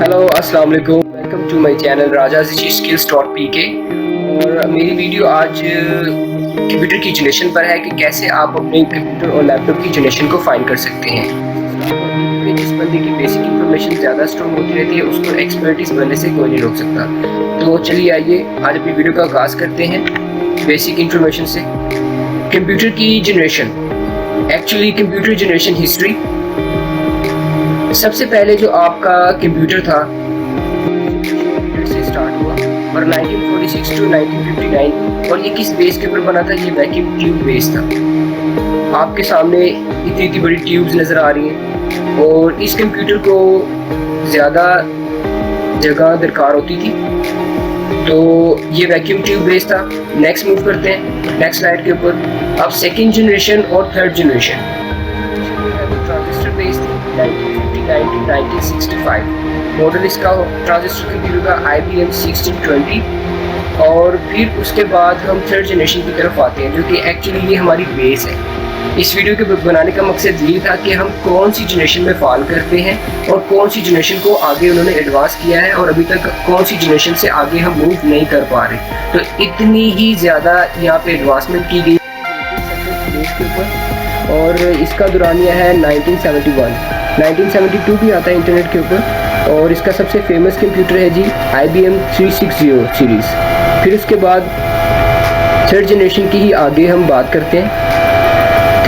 Hello अस्सलाम वालेकुम, welcome to my channel rajaziskills.pk। और मेरी वीडियो आज कंप्यूटर की जनरेशन पर है कि कैसे आप अपने कंप्यूटर और लैपटॉप की जनरेशन को फाइंड कर सकते हैं। जिस बंदे की बेसिक इंफॉर्मेशन ज़्यादा स्ट्रॉन्ग होती रहती है उसको एक्सपर्टीज बनने से कोई नहीं रोक सकता। तो चलिए आइए आज अपनी वीडियो का आगाज़ करते हैं बेसिक इंफॉर्मेशन से। कंप्यूटर की generation, actually computer generation history. सबसे पहले जो आपका कंप्यूटर था से स्टार्ट हुआ और 1946 टू 1959, और ये किस बेस के ऊपर बना था? ये वैक्यूम ट्यूब बेस था। आपके सामने इतनी इतनी बड़ी ट्यूब्स नज़र आ रही हैं और इस कंप्यूटर को ज़्यादा जगह दरकार होती थी, तो ये वैक्यूम ट्यूब बेस था। नेक्स्ट मूव करते हैं नेक्स्ट स्लाइड के ऊपर। अब सेकेंड जनरेशन और थर्ड जनरेशन। ट्रांजिस्टर बेस थी 1959 टू 1965। मॉडल इसका ट्रांजिस्टर कंप्यूटर का IBM 1620। और फिर उसके बाद हम थर्ड जनरेशन की तरफ आते हैं, जो कि एक्चुअली ये हमारी बेस है। इस वीडियो के बनाने का मकसद ये था कि हम कौन सी जनरेशन में फॉल करते हैं और कौन सी जनरेशन को आगे उन्होंने एडवांस किया है और अभी तक कौन सी जनरेशन से आगे हम मूव नहीं कर पा रहे। तो इतनी ही ज़्यादा यहाँ पे एडवांसमेंट की गई के ऊपर, और इसका दुरानिया है 1971। 1972 भी आता है इंटरनेट के ऊपर, और इसका सबसे फेमस कंप्यूटर है जी IBM 360 सीरीज़। फिर उसके बाद थर्ड जनरेशन की ही आगे हम बात करते हैं।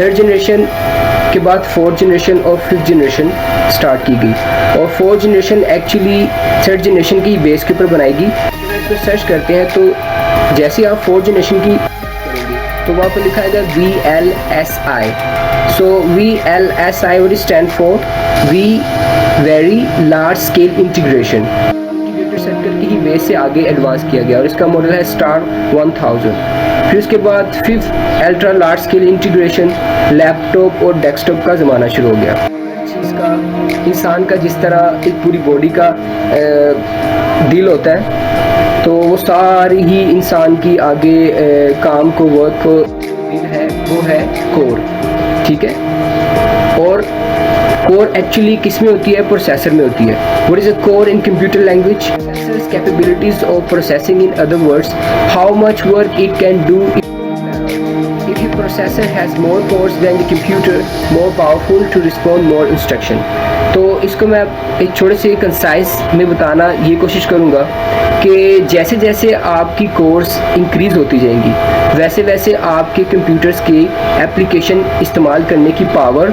थर्ड जनरेशन के बाद फोर्थ जनरेशन और फिफ्थ जनरेशन स्टार्ट की गई, और fourth generation actually third generation की बेस के ऊपर बनाएगी। तो सर्च करते हैं तो जैसे आप फोर्थ जनरेशन की तो वहाँ पर लिखा है VLSI। सो VLSI और stand for very large scale integration. Integrated circuit की ही बेस से आगे एडवांस किया गया और इसका मॉडल है स्टार 1000। फिर उसके बाद fifth ultra large scale integration. Laptop और डेस्कटॉप का ज़माना शुरू हो गया। चीज़ का इंसान का जिस तरह एक पूरी बॉडी का दिल होता है, तो वो सारी ही इंसान की आगे काम को वर्क को है वो है कोर। ठीक है, और कोर एक्चुअली किस में होती है? प्रोसेसर में होती है। What is a core in computer language? Processors capabilities of processing, in other words how much work it can do. If your processor has more cores than the computer, more powerful to respond more instruction। तो इसको मैं एक छोटे से concise में बताना ये कोशिश करूँगा कि जैसे जैसे आपकी कोर्स इंक्रीज़ होती जाएंगी वैसे वैसे आपके कंप्यूटर्स की एप्लीकेशन इस्तेमाल करने की पावर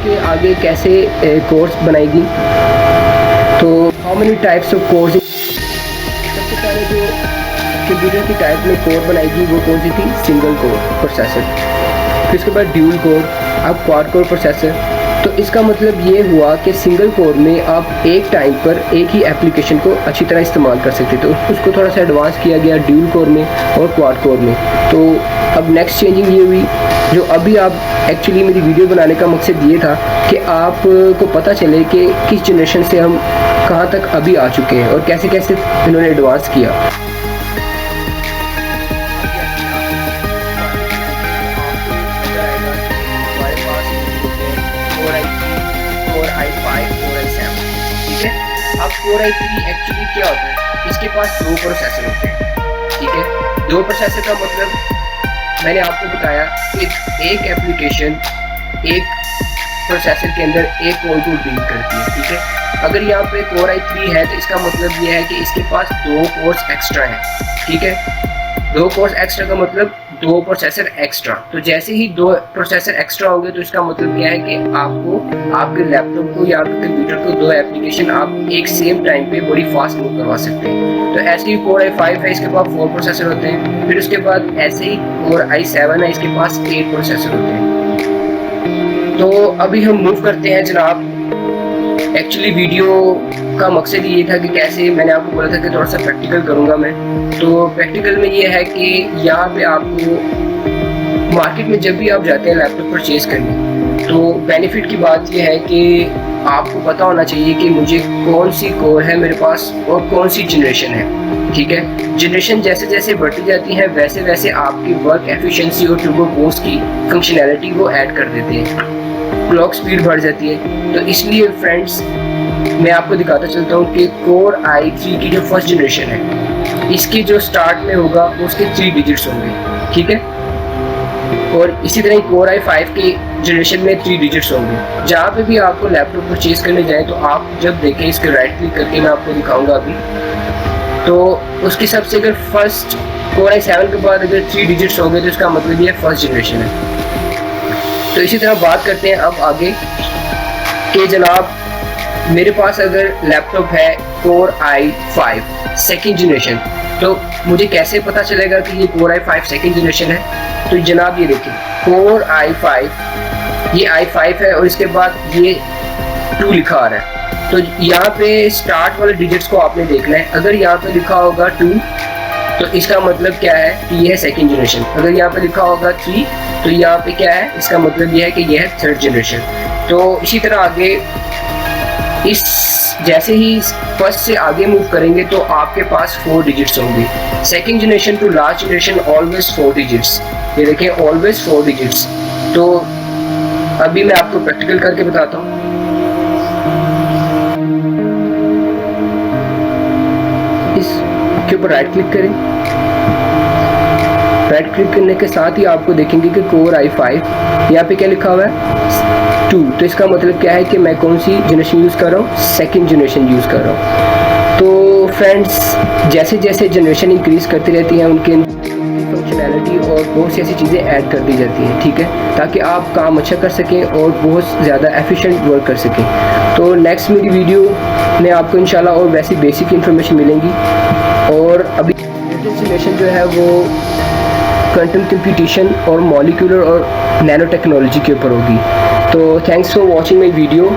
के आगे कैसे कोर्स बनाएगी। तो how many types of course? सबसे पहले जो कंप्यूटर की टाइप में कोर बनाएगी वो कौन सी थी? Single core processor. फिर उसके बाद ड्यूल कोर, अब क्वाड कोर प्रोसेसर। तो इसका मतलब ये हुआ कि सिंगल कोर में आप एक टाइम पर एक ही एप्लीकेशन को अच्छी तरह इस्तेमाल कर सकते। तो उसको थोड़ा सा एडवांस किया गया ड्यूल कोर में और क्वाड कोर में। तो अब नेक्स्ट चेंजिंग ये हुई, जो अभी आप एक्चुअली मेरी वीडियो बनाने का मकसद ये था कि आपको पता चले कि किस जनरेशन से हम कहाँ तक अभी आ चुके हैं और कैसे कैसे इन्होंने एडवांस किया। अब Core i3 एक्चुअली क्या होता है? इसके पास दो प्रोसेसर होते हैं। ठीक है, दो प्रोसेसर का मतलब मैंने आपको बताया कि एक एप्लीकेशन एक प्रोसेसर के अंदर एक कोर को डील करती है। ठीक है, अगर यहाँ पे Core i3 है तो इसका मतलब ये है कि इसके पास दो कोर्स एक्स्ट्रा हैं। ठीक है, दो कोर्स एक्स्ट्रा का मतलब दो प्रोसेसर एक्स्ट्रा। तो जैसे ही दो प्रोसेसर एक्स्ट्रा होंगे तो इसका मतलब क्या है कि आपको आपके लैपटॉप को या आपके कंप्यूटर को दो एप्लीकेशन आप एक सेम टाइम पे बड़ी फास्ट मूव करवा सकते हैं। तो ऐसे ही Core i5 है, इसके पास 4 प्रोसेसर होते हैं। फिर उसके बाद ऐसे ही Core i7 है, इसके पास 8 प्रोसेसर होते हैं। तो अभी हम मूव करते हैं जनाब। एक्चुअली वीडियो का मकसद ये था कि कैसे, मैंने आपको बोला था कि थोड़ा सा प्रैक्टिकल करूँगा मैं। तो प्रैक्टिकल में ये है कि यहाँ पे आपको मार्केट में जब भी आप जाते हैं लैपटॉप परचेज़ करने, तो बेनिफिट की बात ये है कि आपको पता होना चाहिए कि मुझे कौन सी कोर है मेरे पास और कौन सी जनरेशन है। ठीक है, जनरेशन जैसे जैसे बढ़ती जाती है वैसे वैसे आपकी वर्क एफिशिएंसी और टर्बो बूस्ट की फंक्शनैलिटी को ऐड कर देते हैं, क्लॉक स्पीड बढ़ जाती है। तो इसलिए फ्रेंड्स मैं आपको दिखाता चलता हूँ कि कोर i3 की जो फर्स्ट जनरेशन है, इसकी जो स्टार्ट में होगा उसके 3 डिजिट्स होंगे, ठीक है। और इसी तरह कोर i5 की जनरेशन में 3 डिजिट्स होंगे। जहाँ पे भी आपको लैपटॉप परचेज करने जाए तो आप जब देखें, इसके राइट क्लिक करके मैं आपको दिखाऊंगा अभी, तो उसके सबसे अगर फर्स्ट कोर i7 के बाद अगर 3 डिजिट्स होंगे तो इसका मतलब ये फर्स्ट जनरेशन है। तो इसी तरह बात करते हैं अब आगे कि जनाब मेरे पास अगर लैपटॉप है कोर i5 सेकेंड जनरेशन, तो मुझे कैसे पता चलेगा कि ये कोर i5 सेकेंड जनरेशन है? तो जनाब ये देखिए, कोर i5, ये i5 है और इसके बाद ये 2 लिखा आ रहा है। तो यहाँ पे स्टार्ट वाले डिजिट्स को आपने देखना है। अगर यहाँ पे लिखा होगा 2 तो इसका मतलब क्या है कि ये है सेकेंड जनरेशन। अगर यहाँ पे लिखा होगा 3 तो यहाँ पे क्या है, इसका मतलब ये है कि ये है थर्ड जनरेशन। तो इसी तरह आगे इस जैसे ही फर्स्ट से आगे मूव करेंगे तो आपके पास 4 डिजिट्स होंगे। Second generation to last generation always 4 digits. ये देखें, ऑलवेज 4 डिजिट्स। तो अभी मैं आपको प्रैक्टिकल करके बताता हूँ। इसके ऊपर राइट क्लिक करें। राइट क्लिक करने के साथ ही आपको देखेंगे कि कोर i5 यहाँ पे क्या लिखा हुआ है 2। तो इसका मतलब क्या है कि मैं कौन सी जनरेशन यूज़ कर रहा हूँ, सेकेंड जनरेशन यूज़ कर रहा हूँ। तो फ्रेंड्स, जैसे जैसे जनरेशन इंक्रीज़ करती रहती हैं उनके फंक्शनैलिटी और बहुत सी ऐसी चीज़ें ऐड कर दी जाती हैं, ठीक है, ताकि आप काम अच्छा कर सकें और बहुत ज़्यादा एफिशिएंट वर्क कर सकें। तो नेक्स्ट मेरी वीडियो में आपको इंशाल्लाह और वैसी बेसिक इन्फॉर्मेशन मिलेंगी। और अभी जनरेशन जो है वो क्वांटम कंप्यूटेशन और मॉलिक्यूलर और नैनो टेक्नोलॉजी के ऊपर होगी। तो thanks for watching my video.